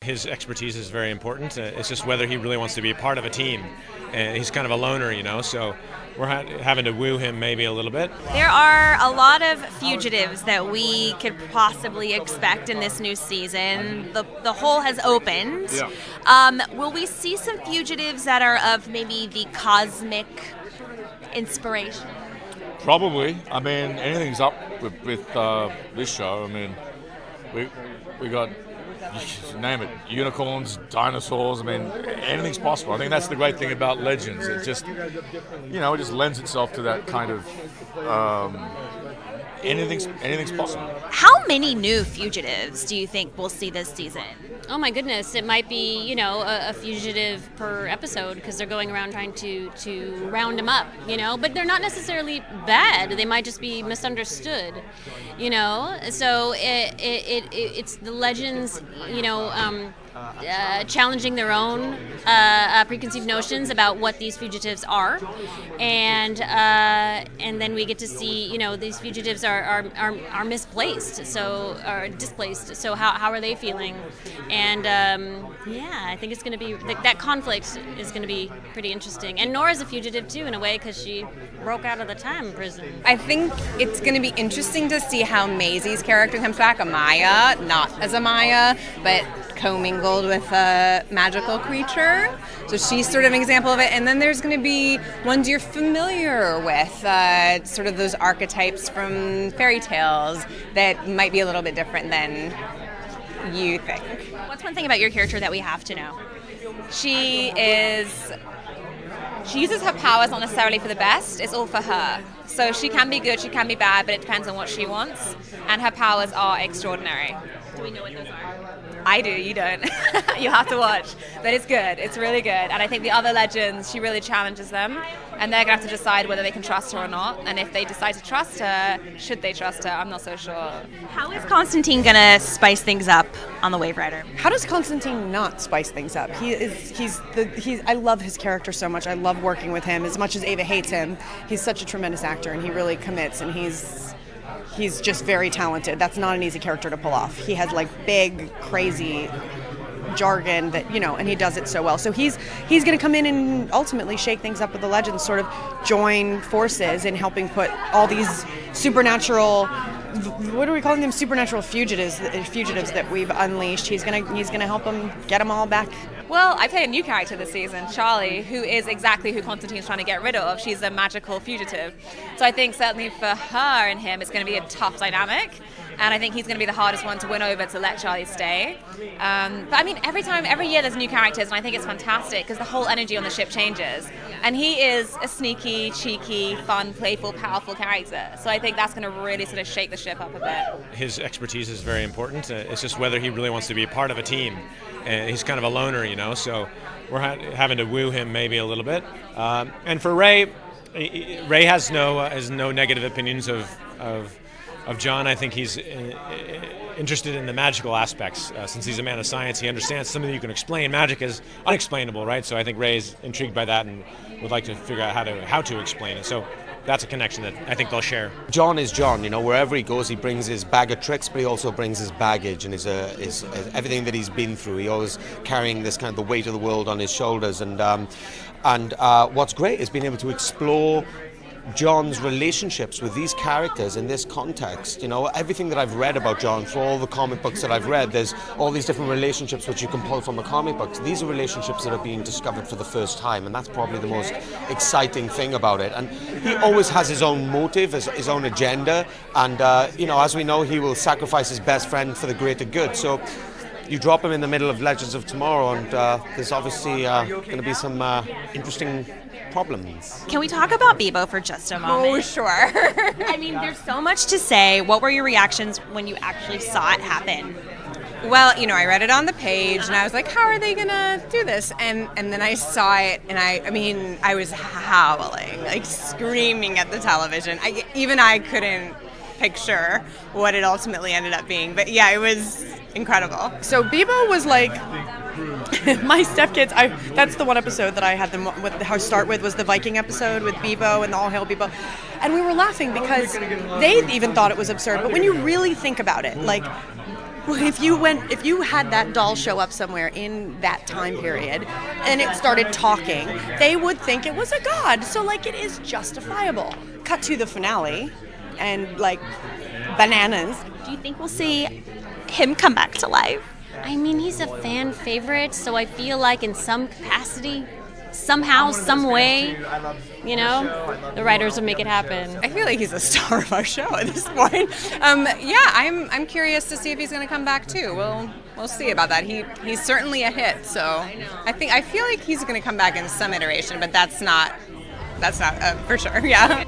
His expertise is very important. It's just whether he really wants to be a part of a team. And he's kind of a loner, so we're having to woo him maybe a little bit. There are a lot of fugitives that we could possibly expect in this new season. The hole has opened. Yeah. Will we see some fugitives that are of maybe the cosmic inspiration? Probably. I mean, anything's up with this show. I mean, we got, name it, unicorns, dinosaurs. I mean, anything's possible. I think that's the great thing about Legends. It just, it just lends itself to that kind of anything's possible. How many new fugitives do you think we'll see this season? Oh my goodness, it might be, a fugitive per episode because they're going around trying to round them up, but they're not necessarily bad. They might just be misunderstood, So it's the Legends, challenging their own preconceived notions about what these fugitives are, and then we get to see, these fugitives are misplaced, so are displaced. So how are they feeling? And I think it's going to be that conflict is going to be pretty interesting. And Nora's a fugitive too, in a way, because she broke out of the time prison. I think it's going to be interesting to see how Maisie's character comes back. Amaya, not as Amaya, but commingled with a magical creature. So she's sort of an example of it. And then there's going to be ones you're familiar with, sort of those archetypes from fairy tales that might be a little bit different than you think. What's one thing about your character that we have to know? She uses her powers not necessarily for the best, it's all for her. So she can be good, she can be bad, but it depends on what she wants. And her powers are extraordinary. Do we know what those are? I do, you don't. You'll have to watch. But it's good, it's really good. And I think the other Legends, she really challenges them. And they're going to have to decide whether they can trust her or not. And if they decide to trust her, should they trust her? I'm not so sure. How is Constantine going to spice things up on the Wave Rider? How does Constantine not spice things up? I love his character so much. I love working with him. As much as Ava hates him, he's such a tremendous actor, and he really commits, and he's just very talented. That's not an easy character to pull off. He has big, crazy jargon that, and he does it so well. So he's going to come in and ultimately shake things up with the Legends, sort of join forces in helping put all these supernatural, what are we calling them? Supernatural fugitives that we've unleashed. He's going to help them get them all back. Well, I play a new character this season, Charlie, who is exactly who Constantine's trying to get rid of. She's a magical fugitive. So I think certainly for her and him, it's going to be a tough dynamic. And I think he's going to be the hardest one to win over to let Charlie stay. But I mean, every year there's new characters, and I think it's fantastic because the whole energy on the ship changes. And he is a sneaky, cheeky, fun, playful, powerful character. So I think that's going to really sort of shake the ship up a bit. His expertise is very important. It's just whether he really wants to be a part of a team. And he's kind of a loner, so we're having to woo him maybe a little bit. And for Ray has no negative opinions of John. I think he's interested in the magical aspects. Since he's a man of science, he understands something you can explain. Magic is unexplainable, right? So I think Ray's intrigued by that and would like to figure out how to explain it. So that's a connection that I think they'll share. John is John, wherever he goes, he brings his bag of tricks, but he also brings his baggage and his everything that he's been through. He always carrying this kind of the weight of the world on his shoulders. And what's great is being able to explore John's relationships with these characters in this context. Everything that I've read about John, through all the comic books that I've read, there's all these different relationships which you can pull from the comic books. These are relationships that are being discovered for the first time, and that's probably the most exciting thing about it. And he always has his own motive, his own agenda, and as we know, he will sacrifice his best friend for the greater good. So you drop him in the middle of Legends of Tomorrow, and there's obviously going to be some interesting problems. Can we talk about Bebo for just a moment? Oh, sure. I mean, there's so much to say. What were your reactions when you actually saw it happen? Well, I read it on the page, and I was like, how are they going to do this? And then I saw it, and I was howling, screaming at the television. I couldn't picture what it ultimately ended up being. But yeah, it was incredible. So Bebo was my stepkids. That's the one episode that I had them start with, was the Viking episode with Bebo and the All Hail Bebo. And we were laughing because they even thought it was absurd. But when you really think about it, if you had that doll show up somewhere in that time period and it started talking, they would think it was a god. So like it is justifiable. Cut to the finale and like bananas. Do you think we'll see him come back to life? I mean, he's a fan favorite, so I feel like in some capacity, somehow, some way, you know, the writers will make it happen. I feel like he's a star of our show at this point. I'm curious to see if he's going to come back too. We'll see about that. He's certainly a hit, so I feel like he's going to come back in some iteration, but that's not for sure. Yeah.